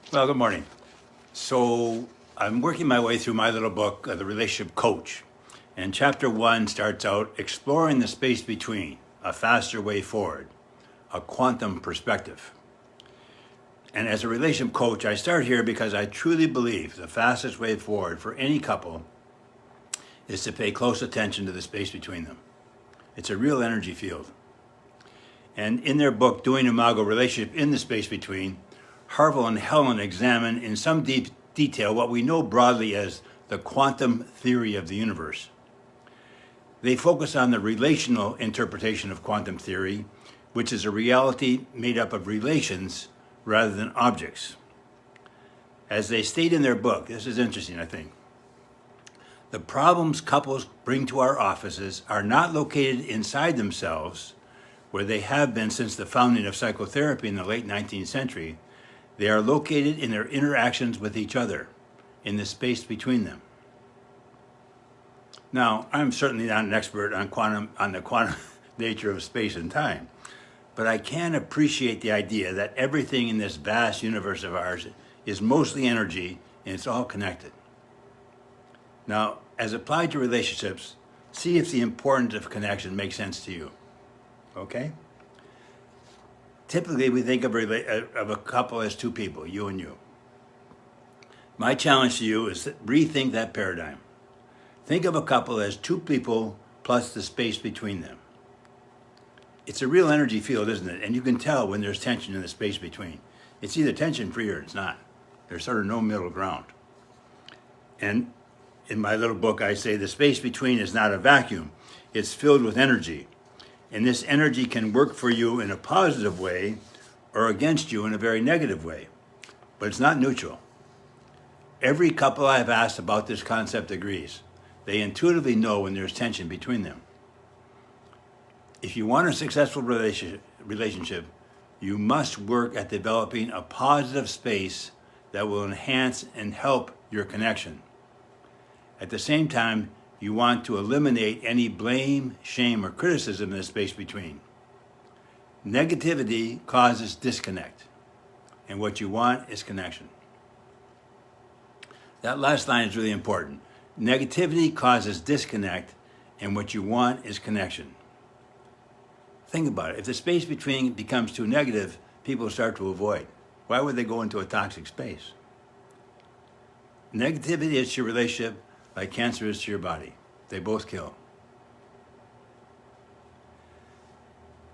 Well, good morning. So I'm working my way through my little book, The Relationship Coach. And chapter 1 starts out exploring the space between, a faster way forward, a quantum perspective. And as a relationship coach, I start here because I truly believe the fastest way forward for any couple is to pay close attention to the space between them. It's a real energy field. And in their book, Doing Imago Relationship in the Space Between, Harville and Helen examine in some deep detail what we know broadly as the quantum theory of the universe. They focus on the relational interpretation of quantum theory, which is a reality made up of relations rather than objects. As they state in their book, this is interesting, I think, the problems couples bring to our offices are not located inside themselves, where they have been since the founding of psychotherapy in the late 19th century. They are located in their interactions with each other, in the space between them. Now, I'm certainly not an expert on the quantum nature of space and time, but I can appreciate the idea that everything in this vast universe of ours is mostly energy and it's all connected. Now, as applied to relationships, see if the importance of connection makes sense to you. Okay? Typically, we think of a couple as two people, you and you. My challenge to you is to rethink that paradigm. Think of a couple as two people plus the space between them. It's a real energy field, isn't it? And you can tell when there's tension in the space between. It's either tension-free or it's not. There's sort of no middle ground. And in my little book, I say the space between is not a vacuum. It's filled with energy. And this energy can work for you in a positive way or against you in a very negative way. But it's not neutral. Every couple I've asked about this concept agrees. They intuitively know when there's tension between them. If you want a successful relationship, you must work at developing a positive space that will enhance and help your connection. At the same time, you want to eliminate any blame, shame, or criticism in the space between. Negativity causes disconnect, and what you want is connection. That last line is really important. Negativity causes disconnect, and what you want is connection. Think about it. If the space between becomes too negative, people start to avoid. Why would they go into a toxic space? Negativity is to your relationship like cancer is to your body. They both kill.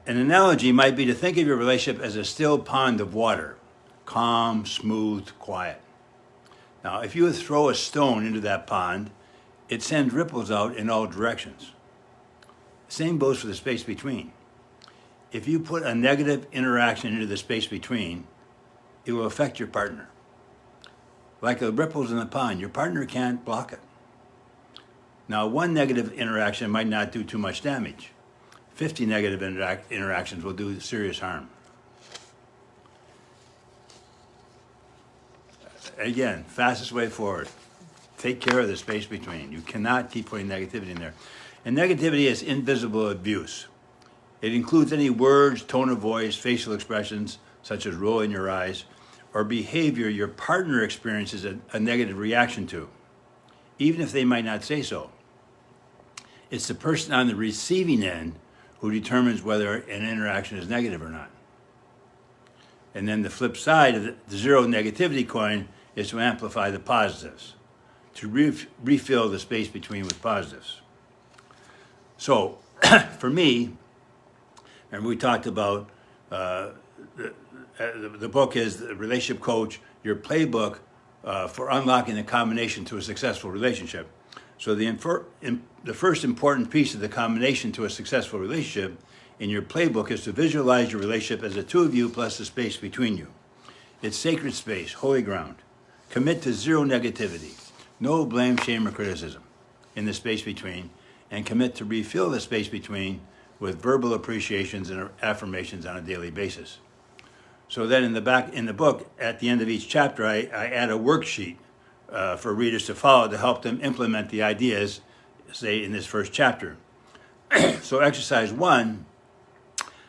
An analogy might be to think of your relationship as a still pond of water, calm, smooth, quiet. Now, if you throw a stone into that pond, it sends ripples out in all directions. Same goes for the space between. If you put a negative interaction into the space between, it will affect your partner. Like the ripples in the pond, your partner can't block it. Now, one negative interaction might not do too much damage. 50 negative interactions will do serious harm. Again, fastest way forward. Take care of the space between. You cannot keep putting negativity in there. And negativity is invisible abuse. It includes any words, tone of voice, facial expressions, such as rolling your eyes, or behavior your partner experiences a negative reaction to, even if they might not say so. It's the person on the receiving end who determines whether an interaction is negative or not. And then the flip side of the zero negativity coin is to amplify the positives, to refill the space between with positives. So, for me, and we talked about the book is The Relationship Coach, your playbook for unlocking the combination to a successful relationship. So the first important piece of the combination to a successful relationship in your playbook is to visualize your relationship as the two of you plus the space between you. It's sacred space, holy ground. Commit to zero negativity, no blame, shame, or criticism in the space between, and commit to refill the space between with verbal appreciations and affirmations on a daily basis. So then in the book, at the end of each chapter, I add a worksheet for readers to follow to help them implement the ideas, say, in this first chapter. So exercise 1,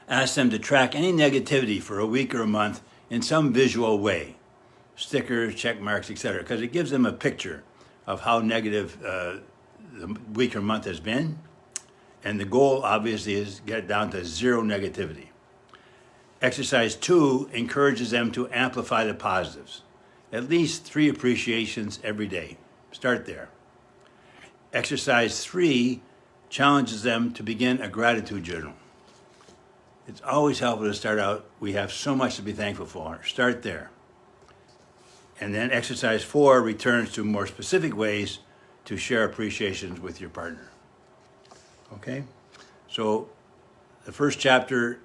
ask them to track any negativity for a week or a month in some visual way. stickers, check marks, etc., because it gives them a picture of how negative the week or month has been. And the goal, obviously, is get down to zero negativity. Exercise 2 encourages them to amplify the positives. At least 3 appreciations every day. Start there. Exercise 3 challenges them to begin a gratitude journal. It's always helpful to start out, we have so much to be thankful for. Start there. And then exercise 4 returns to more specific ways to share appreciations with your partner. Okay? So the first chapter,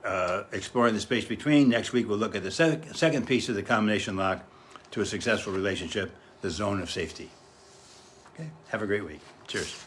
exploring the space between. Next week we'll look at the second piece of the combination lock to a successful relationship, the zone of safety. Okay? Have a great week. Cheers.